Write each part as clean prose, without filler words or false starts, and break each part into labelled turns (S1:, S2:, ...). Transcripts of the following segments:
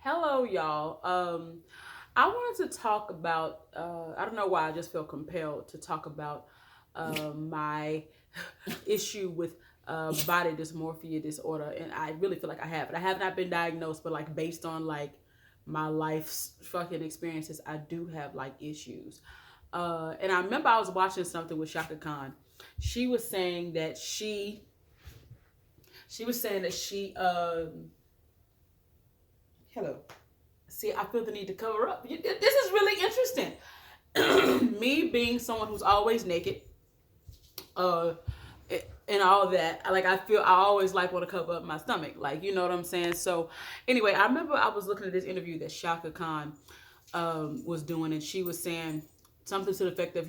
S1: Hello, y'all. I wanted to talk about. I don't know why I just feel compelled to talk about my issue with body dysmorphia disorder, and I really feel like I have it. I have not been diagnosed, but like based on like my life's fucking experiences, I do have like issues. And I remember I was watching something with Shaka Khan. She was saying that she was saying that she hello. See, I feel the need to cover up. This is really interesting. Me being someone who's always naked, uh, and all that. Like I feel I always like want to cover up my stomach. Like you know what I'm saying. So anyway, I remember I was looking at this interview that Shaka Khan was doing, and she was saying something to the effect of,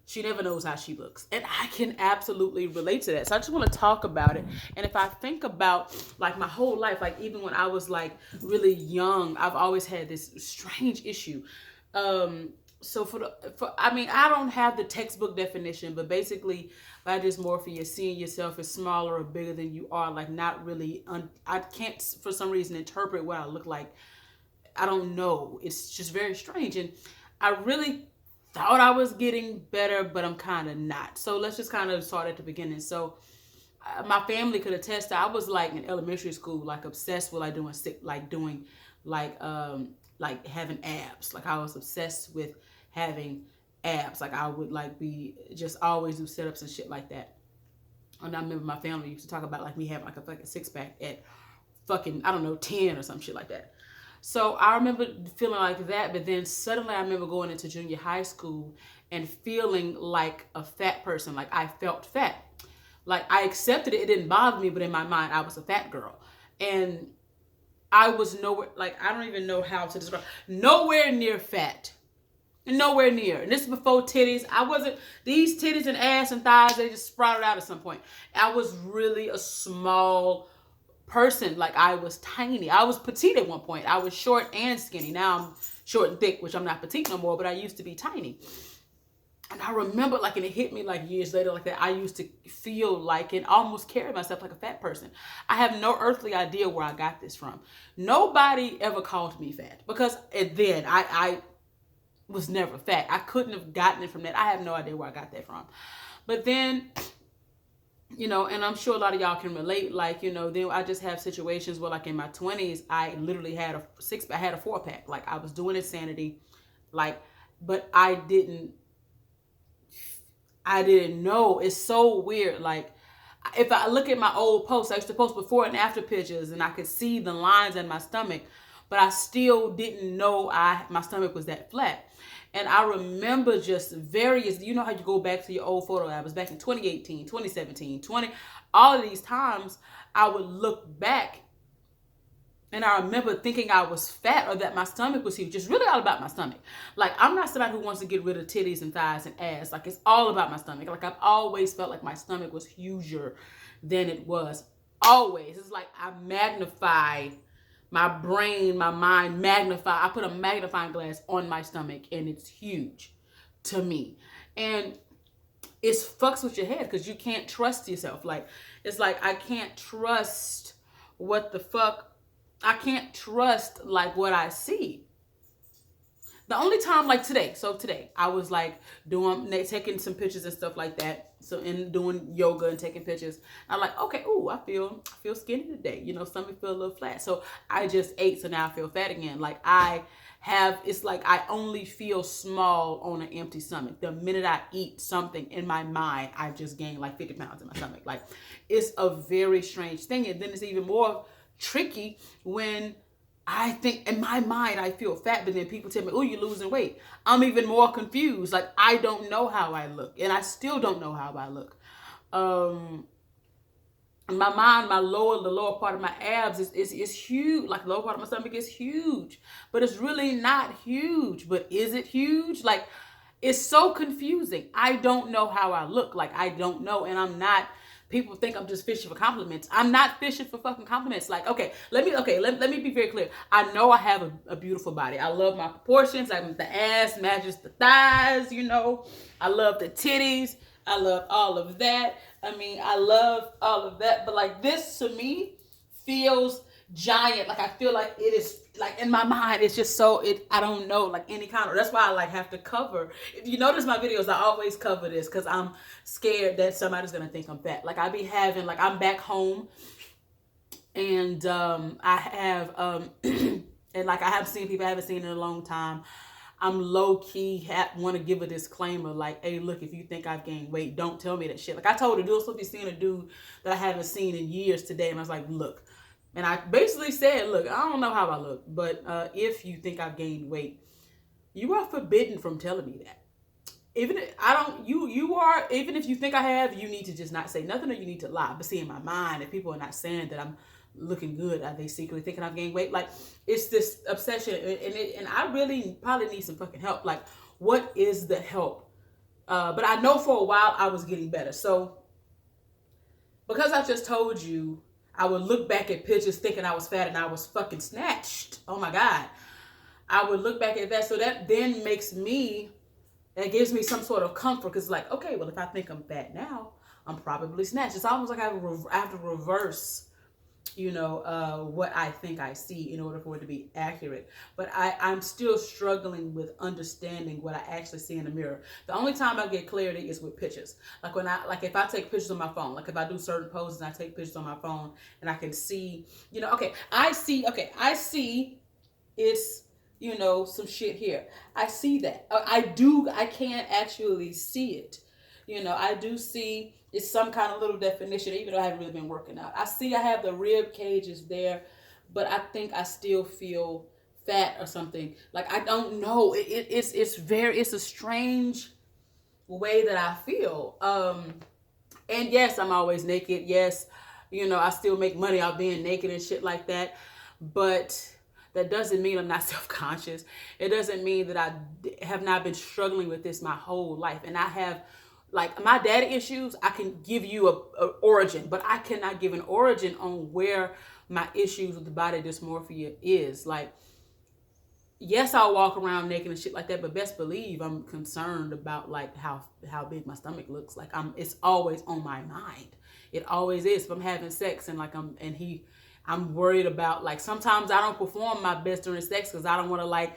S1: she never knows how she looks. And I can absolutely relate to that. So I just want to talk about it. And if I think about like my whole life, like even when I was like really young, I've always had this strange issue. So I mean, I don't have the textbook definition, but basically by dysmorphia, seeing yourself as smaller or bigger than you are, like not really, I can't for some reason interpret what I look like. I don't know. It's just very strange. And I really thought I was getting better, but I'm kind of not. So let's just kind of start at the beginning. So my family could attest that I was like in elementary school, like obsessed with like having abs. Like I was obsessed with having abs. Like I would like be just always do sit-ups and shit like that. And I remember my family used to talk about like me having like a fucking six pack at fucking, I don't know, 10 or some shit like that. So I remember feeling like that, but then suddenly I remember going into junior high school and feeling like a fat person. Like I felt fat. Like I accepted it. It didn't bother me, but in my mind, I was a fat girl. And I was nowhere, like I don't even know how to describe, nowhere near fat. Nowhere near. And this is before titties. I wasn't, these titties and ass and thighs, they just sprouted out at some point. I was really a small person. Like I was tiny. I was petite at one point. I was short and skinny. Now I'm short and thick, which I'm not petite no more, but I used to be tiny. And I remember like, and it hit me like years later like that, I used to feel like and almost carry myself like a fat person. I have no earthly idea where I got this from. Nobody ever called me fat because then I was never fat. I couldn't have gotten it from that. I have no idea where I got that from. But then, and I'm sure a lot of y'all can relate, like, then I just have situations where like in my 20s, I literally had I had a 4-pack. Like I was doing insanity, like, but I didn't know. It's so weird. Like if I look at my old posts, I used to post before and after pictures and I could see the lines in my stomach, but I still didn't know my stomach was that flat. And I remember just various, how you go back to your old photo albums back in 2018, 2017, all of these times I would look back and I remember thinking I was fat or that my stomach was huge. It's really all about my stomach. Like, I'm not somebody who wants to get rid of titties and thighs and ass. Like, it's all about my stomach. Like, I've always felt like my stomach was huger than it was. Always. It's like I magnify my brain, my mind magnify. I put a magnifying glass on my stomach and it's huge to me. And it fucks with your head because you can't trust yourself. Like, it's like I can't trust what the fuck. I can't trust like what I see. The only time like today, I was like taking some pictures and stuff like that. So in doing yoga and taking pictures, I'm like, okay, ooh, I feel skinny today. Stomach feel a little flat. So I just ate, so now I feel fat again. Like it's like I only feel small on an empty stomach. The minute I eat something in my mind, I've just gained like 50 pounds in my stomach. Like it's a very strange thing. And then it's even more tricky when I think in my mind I feel fat, but then people tell me, oh, you're losing weight. I'm even more confused. Like I don't know how I look, and I still don't know how I look. In my mind, the lower part of my abs is huge. Like the lower part of my stomach is huge, but it's really not huge. But is it huge? Like it's so confusing. I don't know how I look. Like I don't know, and I'm not. People think I'm just fishing for compliments. I'm not fishing for fucking compliments. Like, let me be very clear. I know I have a beautiful body. I love my proportions. Like the ass matches the thighs, I love the titties. I love all of that. I mean, I love all of that. But like this to me feels giant. Like I feel like it is like in my mind, it's just so, I don't know, like any kind of, that's why I like have to cover. If you notice my videos, I always cover this because I'm scared that somebody's going to think I'm fat. Like I be having, like I'm back home and I have, and like I haven't seen people I haven't seen in a long time. I'm low key want to give a disclaimer like, hey, look, if you think I've gained weight, don't tell me that shit. Like I told a dude, I was supposed to be seeing a dude that I haven't seen in years today, and I was like, look, and I basically said, look, I don't know how I look, but if you think I've gained weight, you are forbidden from telling me that. Even if I don't, you are, even if you think I have, you need to just not say nothing, or you need to lie. But see, in my mind, if people are not saying that I'm looking good, are they secretly thinking I've gained weight? Like it's this obsession, and I really probably need some fucking help. Like, what is the help? But I know for a while I was getting better. So because I just told you, I would look back at pictures thinking I was fat and I was fucking snatched. Oh my God. I would look back at that. So that then that gives me some sort of comfort. Because like, okay, well, if I think I'm fat now, I'm probably snatched. It's almost like I have to reverse, what I think I see in order for it to be accurate. But I'm still struggling with understanding what I actually see in the mirror. The only time I get clarity is with pictures. Like if I take pictures on my phone, like if I do certain poses and I take pictures on my phone and I can see, I see it's, some shit here. I see that. I can't actually see it. I do see it's some kind of little definition, even though I haven't really been working out. I see I have the rib cages there, but I think I still feel fat or something. Like, I don't know. It's a strange way that I feel. And yes, I'm always naked. Yes, I still make money out being naked and shit like that. But that doesn't mean I'm not self-conscious. It doesn't mean that I have not been struggling with this my whole life. And I have, like, my daddy issues, I can give you a origin, but I cannot give an origin on where my issues with the body dysmorphia is. Like, yes, I'll walk around naked and shit like that, but best believe I'm concerned about like how big my stomach looks. Like it's always on my mind. It always is. If I'm having sex and like I'm worried about, like, sometimes I don't perform my best during sex because I don't want to like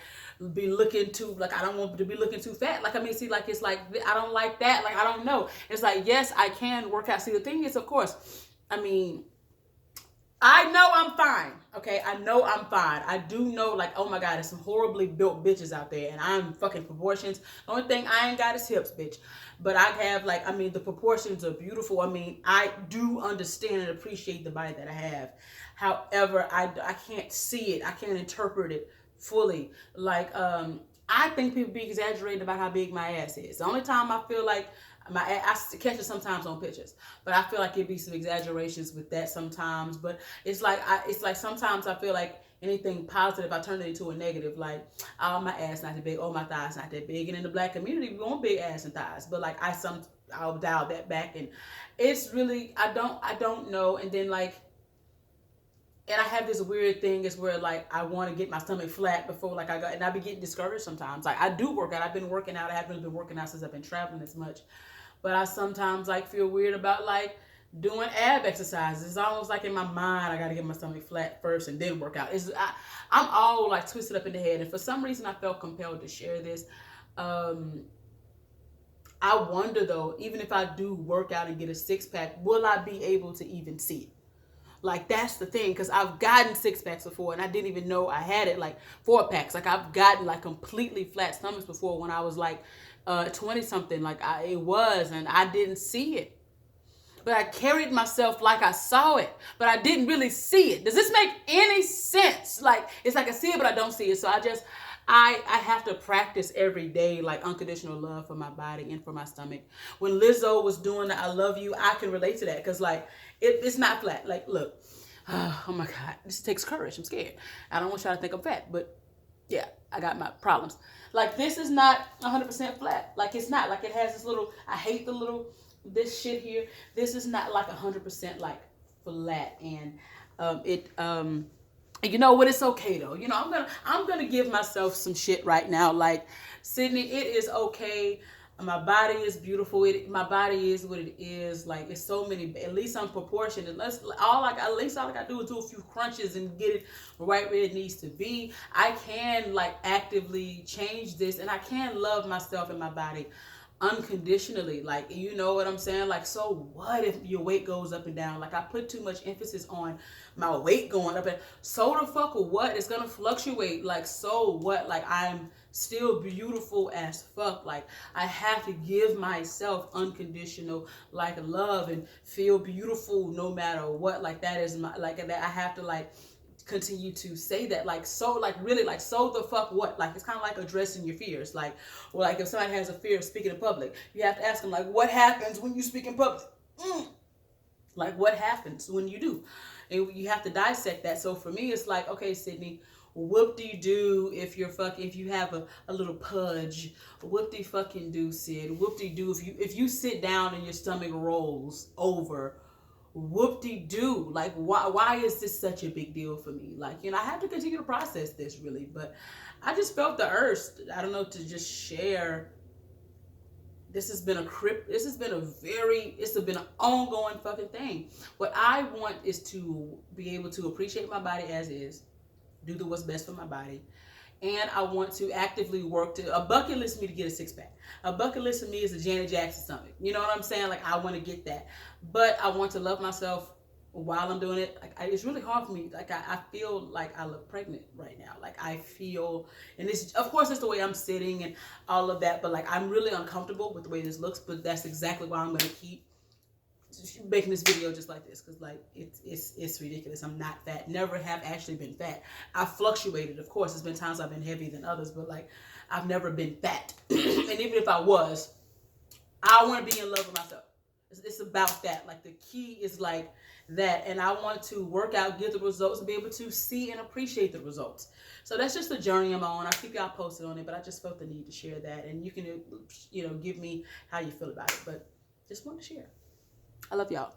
S1: be looking too, like, I don't want to be looking too fat. Like, I mean, see, like, it's like, I don't like that. Like, I don't know. It's like, yes, I can work out. See, the thing is, of course, I mean, I know I'm fine. Okay. I know I'm fine. I do know, like, oh my God, there's some horribly built bitches out there and I'm fucking proportions. The only thing I ain't got is hips, bitch. But I have, like, I mean, the proportions are beautiful. I mean, I do understand and appreciate the body that I have. However, I can't see it. I can't interpret it fully. Like, I think people be exaggerating about how big my ass is. The only time I feel like I catch it sometimes on pictures, but I feel like it'd be some exaggerations with that sometimes. But it's like sometimes I feel like anything positive, I turn it into a negative. Like, oh, my ass not that big. Oh, my thighs not that big. And in the black community, we want big ass and thighs. But like I'll dial that back, and it's really I don't know. And then like. And I have this weird thing is where like I want to get my stomach flat before like and I be getting discouraged sometimes. Like I do work out. I've been working out. I haven't really been working out since I've been traveling as much. But I sometimes like feel weird about like doing ab exercises. It's almost like in my mind I got to get my stomach flat first and then work out. I'm all like twisted up in the head. And for some reason I felt compelled to share this. I wonder though, even if I do work out and get a six pack, will I be able to even see it? Like, that's the thing, because I've gotten six packs before and I didn't even know I had it, like 4 packs. Like, I've gotten like completely flat stomachs before when I was like 20 something. Like, it was, and I didn't see it. But I carried myself like I saw it, but I didn't really see it. Does this make any sense? Like, it's like I see it, but I don't see it. So I have to practice every day, like unconditional love for my body and for my stomach. When Lizzo was doing the I love you, I can relate to that because like it's not flat. Like, look, oh my God, this takes courage. I'm scared. I don't want y'all to think I'm fat, but yeah, I got my problems. Like, this is not 100% flat. Like, it's not. Like, it has this little, I hate this shit here. This is not like 100% like flat, and you know what? It's okay though. You know, I'm gonna give myself some shit right now. Like, Sydney, it is okay. My body is beautiful. My body is what it is. Like, it's so many. At least I'm proportioned. At least all I gotta do is do a few crunches and get it right where it needs to be. I can like actively change this, and I can love myself and my body unconditionally. Like, you know what I'm saying? Like, so what if your weight goes up and down? Like, I put too much emphasis on my weight going up, and so the fuck what? It's gonna fluctuate. Like, so what? Like, I'm still beautiful as fuck. Like, I have to give myself unconditional like love and feel beautiful no matter what. Like, that is my, like, that I have to like continue to say that. Like, so like really, like, so the fuck what? Like, it's kind of like addressing your fears. Like, or like if somebody has a fear of speaking in public, you have to ask them, like, what happens when you speak in public? Like, what happens when you do? And you have to dissect that. So for me, it's like, okay, Sydney, whoop do you do if you're fucking, if you have a little pudge? Whoop do you fucking do, Sid? Whoop do you do if you sit down and your stomach rolls over? Whoop-de-doo. Like, why is this such a big deal for me? Like, you know, I have to continue to process this, really. But I just felt the urge, I don't know, to just share. This has been it's been an ongoing fucking thing. What I want is to be able to appreciate my body as is, do what's best for my body. And I want to actively work to, a bucket list for me to get a six pack. A bucket list for me is a Janet Jackson stomach. You know what I'm saying? Like, I want to get that. But I want to love myself while I'm doing it. Like, it's really hard for me. Like, I feel like I look pregnant right now. Like, I feel, and this, of course, it's the way I'm sitting and all of that. But like, I'm really uncomfortable with the way this looks. But that's exactly why I'm going to keep making this video just like this, because like it's ridiculous. I'm not fat, never have actually been fat. I fluctuated, of course. There's been times I've been heavier than others, but like, I've never been fat. And even if I was, I want to be in love with myself. It's about that. Like, the key is like that, and I want to work out, get the results, and be able to see and appreciate the results. So that's just the journey I'm on. I'll keep y'all posted on it, but I just felt the need to share that, and you can, you know, give me how you feel about it, but just want to share. I love y'all.